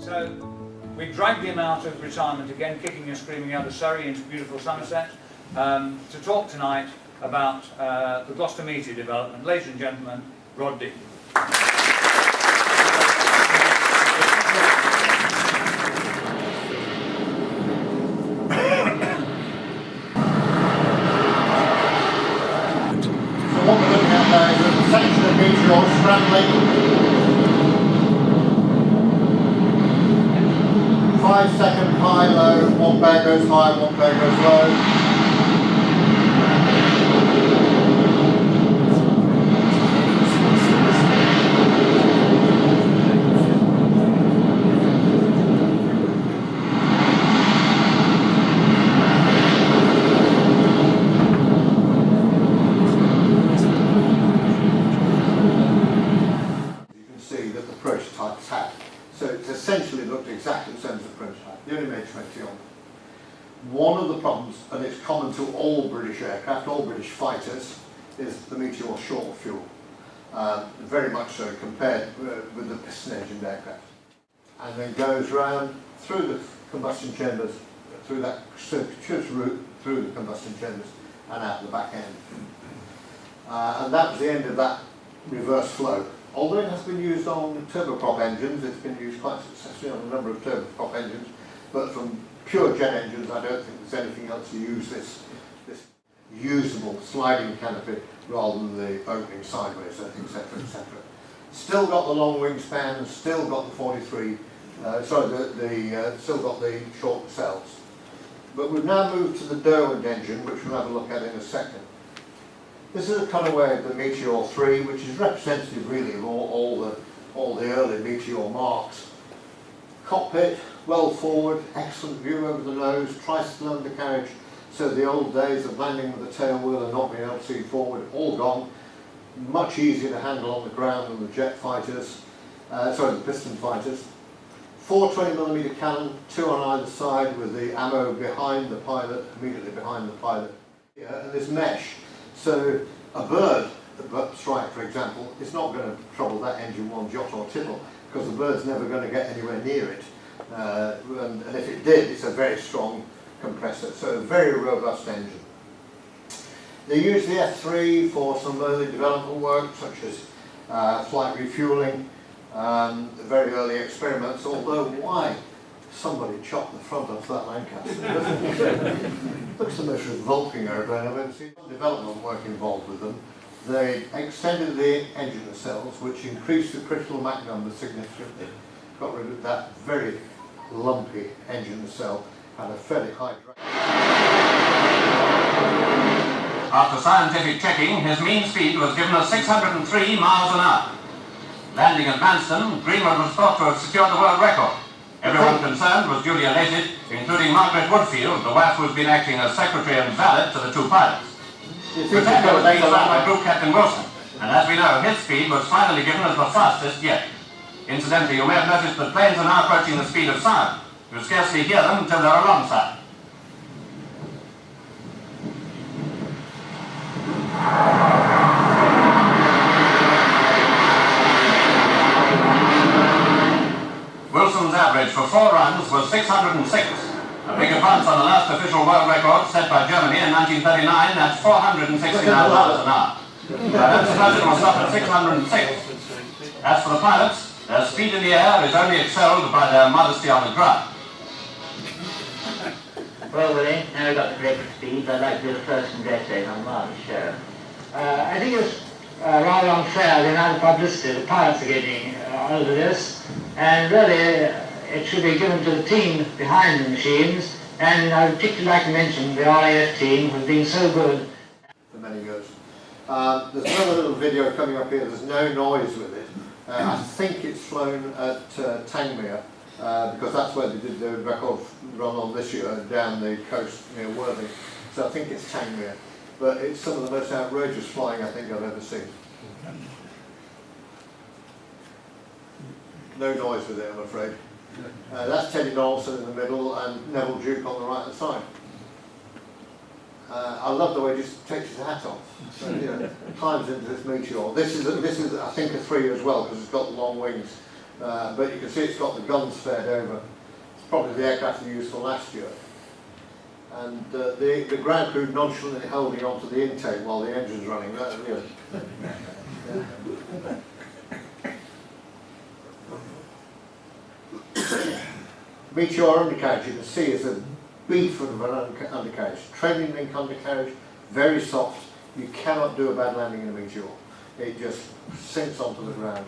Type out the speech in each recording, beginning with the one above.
So we dragged him out of retirement again, kicking and screaming out of Surrey into beautiful Somerset, to talk tonight about the Gloster Meteor development. Ladies and gentlemen, Rod Dick. What we're looking at now is a section of Meteor scrambling. 5-second high-low, one bear goes high, one bear goes low. Prototypes had. So it's essentially looked exactly the same as the prototype. The only major Meteor. One of the problems, and it's common to all British aircraft, all British fighters, is the Meteor short fuel. Very much so compared with the piston-engined aircraft. And then goes round through the combustion chambers, through that circuitous route, through the combustion chambers, and out the back end. And that was the end of that reverse flow. Although it has been used on turboprop engines, it's been used quite successfully on a number of turboprop engines, but from pure jet engines, I don't think there's anything else to use this usable sliding canopy rather than the opening sideways, etc., etc. Still got the long wingspan, still got the 43, still got the short nacelles. But we've now moved to the Derwent engine, which we'll have a look at in a second. This is a cutaway of the Meteor 3, which is representative really of all the early Meteor marks. Cockpit, well forward, excellent view over the nose, tricycle undercarriage, so the old days of landing with a tail wheel and not being able to see forward, all gone. Much easier to handle on the ground than the jet fighters, the piston fighters. 4 20mm cannon, 2 on either side with the ammo behind the pilot, immediately behind the pilot. And this mesh. So a bird strike, for example, is not going to trouble that engine one jot or tittle, because the bird's never going to get anywhere near it. And if it did, it's a very strong compressor, so a very robust engine. They use the F3 for some early development work, such as flight refuelling, very early experiments, although why somebody chopped the front off that Lancaster. Looks the most revolting aeroplane I've ever seen. Development work involved with them. They extended the engine nacelles, which increased the critical Mach number significantly. Got rid of that very lumpy engine nacelle, had a fairly high drag. After scientific checking, his mean speed was given as 603 miles an hour. Landing at Manston, Greenwood was thought to have secured the world record. Everyone concerned was duly elated, including Margaret Woodfield, the wife who's been acting as secretary and valet to the two pilots. Britannia was being flown by Group Captain Wilson, and as we know, his speed was finally given as the fastest yet. Incidentally, you may have noticed that planes are now approaching the speed of sound. You scarcely hear them until they're alongside. Wilson's average for 4 runs was 606, a big advance on the last official world record set by Germany in 1939 at 469 miles an hour. But explosion was stopped at 606. As for the pilots, their speed in the air is only excelled by their modesty on the ground. Well, Willie, now we've got the record speeds, I'd like to do the first congratulate on Mark's show. I think it's rather unfair the amount of publicity the pilots are getting over this, and really it should be given to the team behind the machines, and I would particularly like to mention the RAF team who've been so good. For many years. There's another little video coming up here, there's no noise with it. I think it's flown at Tangmere, because that's where they did the record run on this year, down the coast near Worthing. So I think it's Tangmere. But it's some of the most outrageous flying I think I've ever seen. No noise with it, I'm afraid. That's Teddy Donaldson in the middle and Neville Duke on the right hand side. I love the way he just takes his hat off. So, you know, climbs into this Meteor. This is I think a 3 as well, because it's got long wings. but you can see it's got the guns fed over. It's probably the aircraft they used for last year. And the ground crew nonchalantly holding on to the intake while the engine's running. That's weird. Meteor undercarriage, you can see, is a beef of an undercarriage. Trailing link undercarriage, very soft. You cannot do a bad landing in a Meteor. It just sinks onto the ground.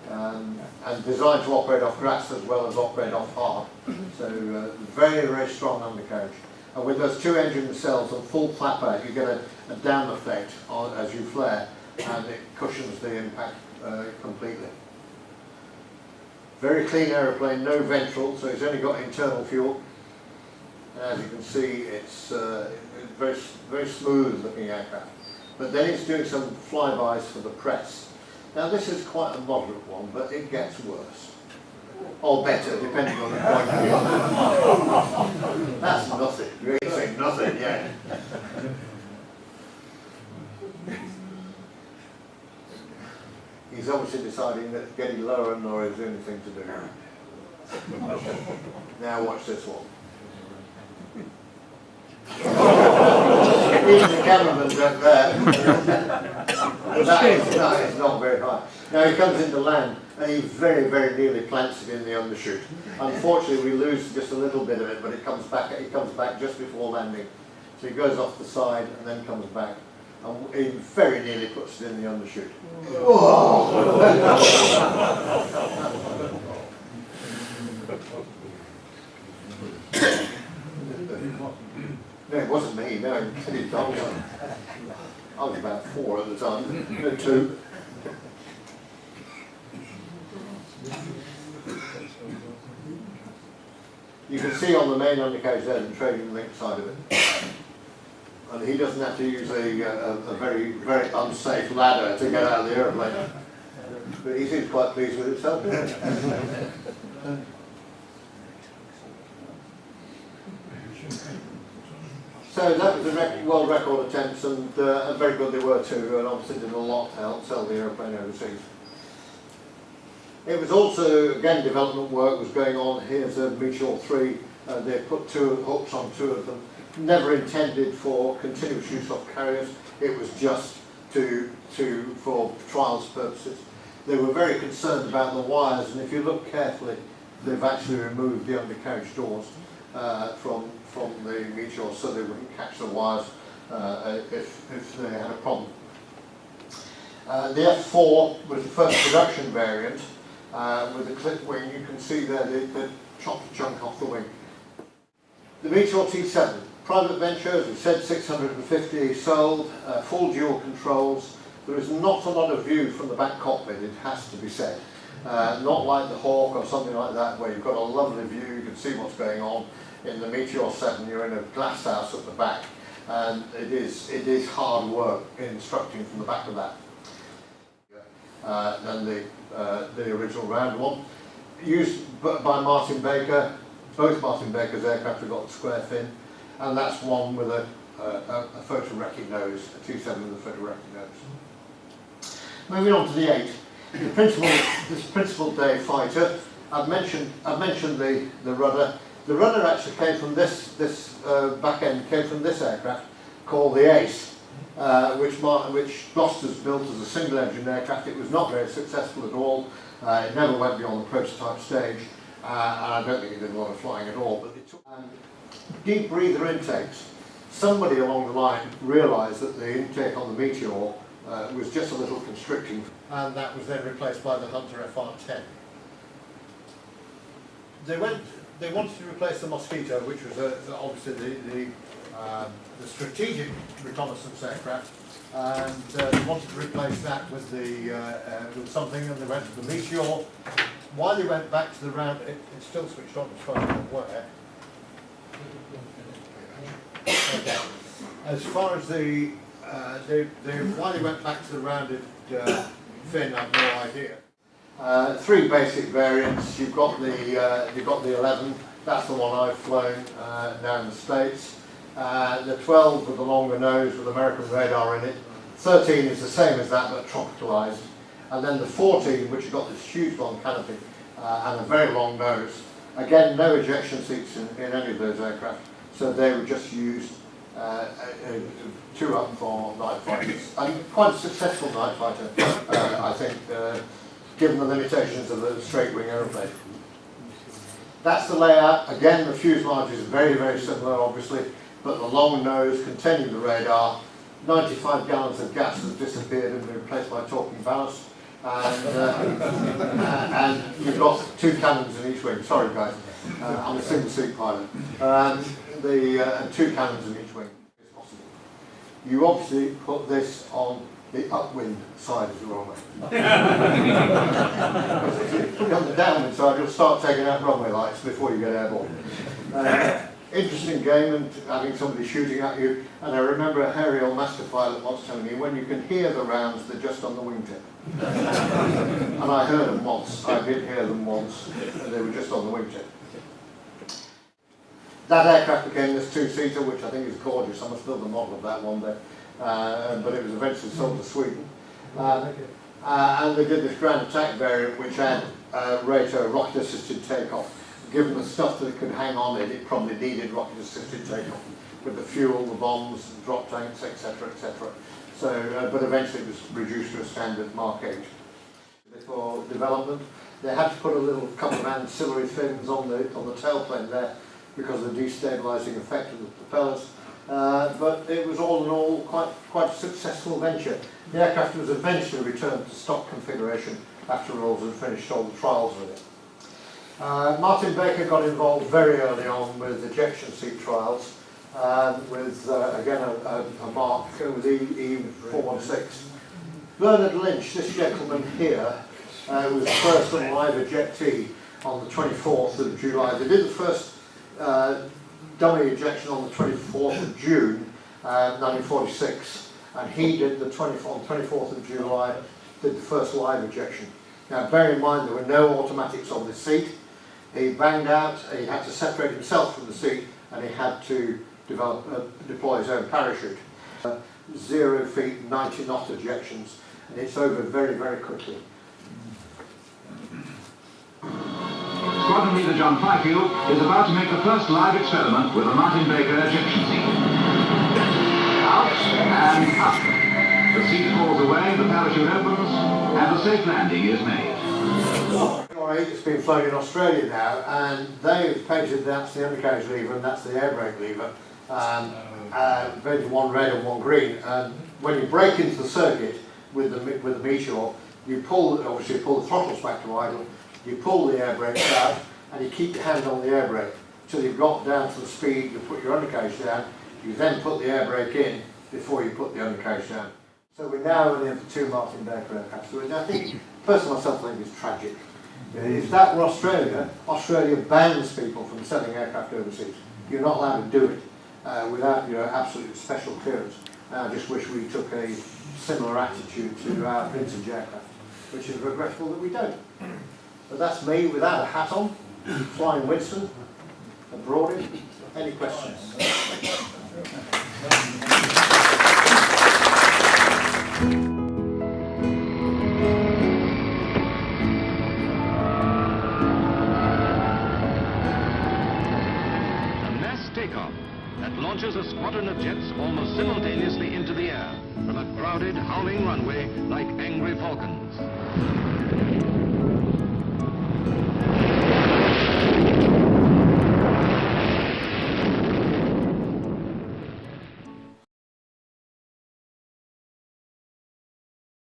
And designed to operate off grass as well as operate off hard. So very, very strong undercarriage. And with those two engine nacelles on full flap out, you get a down effect as you flare, and it cushions the impact completely. Very clean aeroplane, no ventral, so it's only got internal fuel. And as you can see, it's very, very smooth looking aircraft. But then it's doing some flybys for the press. Now this is quite a moderate one, but it gets worse. Or better, depending on the point of view. That's nothing. You ain't saying nothing yet. He's obviously deciding that getting lower and lower is the only thing to do. Now watch this one. Even the cameraman's up there. That is not very high. Now he comes into land and he very, very nearly plants it in the undershoot. Unfortunately we lose just a little bit of it, but it comes back just before landing. So he goes off the side and then comes back. And he very nearly puts it in the undershoot. Oh. No, it wasn't me, no, Kenny Donaldson. I was about 4 at the time, no 2. You can see on the main undercarriage there the trailing link side of it. And he doesn't have to use a very, very unsafe ladder to get out of the aeroplane. But he seems quite pleased with himself. So that was a world record attempts, and very good they were too, and obviously did a lot to help sell the aeroplane overseas. It was also, again, development work was going on. Here's a Meteor 3. They put 2 hooks on 2 of them. Never intended for continuous use off carriers. It was just for trials purposes. They were very concerned about the wires, and if you look carefully, they've actually removed the undercarriage doors from the Meteor so they wouldn't catch the wires if they had a problem. The F4 was the first production variant with the clip wing. You can see there they chopped a chunk off the wing. The Meteor T7, private venture, as we said, 650 sold, full dual controls. There is not a lot of view from the back cockpit, it has to be said. Not like the Hawk or something like that, where you've got a lovely view, you can see what's going on. In the Meteor 7, you're in a glass house at the back, and it is hard work instructing from the back of that. Than the original round one. Used by Martin Baker. Both Martin Baker's aircraft have got the square fin, and that's one with a photoretic nose, a T7 with a photoretic nose. Moving on to the 8. This principal day fighter. I've mentioned the rudder. The rudder actually came from this back end came from this aircraft called the Ace, which Gloster's built as a single engine aircraft. It was not very successful at all. It never went beyond the prototype stage, and I don't think it did a lot of flying at all. But it took deep breather intakes. Somebody along the line realised that the intake on the Meteor was just a little constricting, and that was then replaced by the Hunter FR10. They wanted to replace the Mosquito, which was obviously the strategic reconnaissance aircraft, and they wanted to replace that with something, and they went to the Meteor. While they went back to the round, it's still switched on as far as I'm aware. Okay. As far as why they went back to the rounded fin, I've no idea. 3 basic variants. You've got the 11. That's the one I've flown down the States. The 12 with the longer nose with American radar in it. 13 is the same as that but tropicalised. And then the 14, which has got this huge long canopy, and a very long nose. Again, no ejection seats in any of those aircraft, so they were just used two up for night fighters. And quite a successful night fighter, I think, given the limitations of a straight wing aeroplane. That's the layout. Again, the fuselage is very, very similar, obviously, but the long nose containing the radar, 95 gallons of gas has disappeared and been replaced by talking ballast. And you've got two cannons in each wing. Sorry, guys, I'm a single-seat pilot. And two cannons in each wing is possible. You obviously put this on the upwind side of the runway. If you put it on the downwind side, you'll start taking out runway lights before you get airborne. Interesting game, and having somebody shooting at you. And I remember a hairy old master pilot once telling me, when you can hear the rounds, they're just on the wingtip. And I heard them once. I did hear them once, and they were just on the wingtip. That aircraft became this two-seater, which I think is gorgeous. I must build a model of that one day. But it was eventually sold to Sweden. And they did this ground attack variant, which had Rato rocket-assisted takeoff. Given the stuff that it could hang on it probably needed rocket-assisted takeoff with the fuel, the bombs, the drop tanks, etc., etc. So, but eventually it was reduced to a standard Mark 8. For development, they had to put a little couple of ancillary fins on the tailplane there because of the destabilising effect of the propellers. But it was all in all quite a successful venture. The aircraft was eventually returned to stock configuration after Rolls had finished all the trials with it. Martin Baker got involved very early on with ejection seat trials, with again a Mark with E416. Bernard Lynch, this gentleman here, was the first live ejectee on the 24th of July. They did the first dummy ejection on the 24th of June 1946, and he did the 24th of July, did the first live ejection. Now bear in mind there were no automatics on this seat. He banged out, he had to separate himself from the seat, and he had to deploy his own parachute. 0 feet, 90 knot ejections, and it's over very, very quickly. Squadron Leader John Fifield is about to make the first live experiment with the Martin Baker ejection seat. Out and up. The seat falls away, the parachute opens, and a safe landing is made. It's been flown in Australia now, and they've painted that's the undercarriage lever and that's the air brake lever. Painted one red and one green. And when you brake into the circuit with the Meteor, you obviously pull the throttles back to idle, you pull the air brakes out, and you keep your hand on the air brake till you've got down to the speed. You put your undercarriage down. You then put the air brake in before you put the undercarriage down. So we're now running into two Martin Baker aircraft. So I think, personally myself, I think it's tragic. If that were Australia, Australia bans people from selling aircraft overseas. You're not allowed to do it without your absolute special clearance. I just wish we took a similar attitude to our vintage aircraft, which is regretful that we don't. But that's me without a hat on, flying Winston, abroad it. Any questions? Takeoff that launches a squadron of jets almost simultaneously into the air from a crowded, howling runway like angry falcons.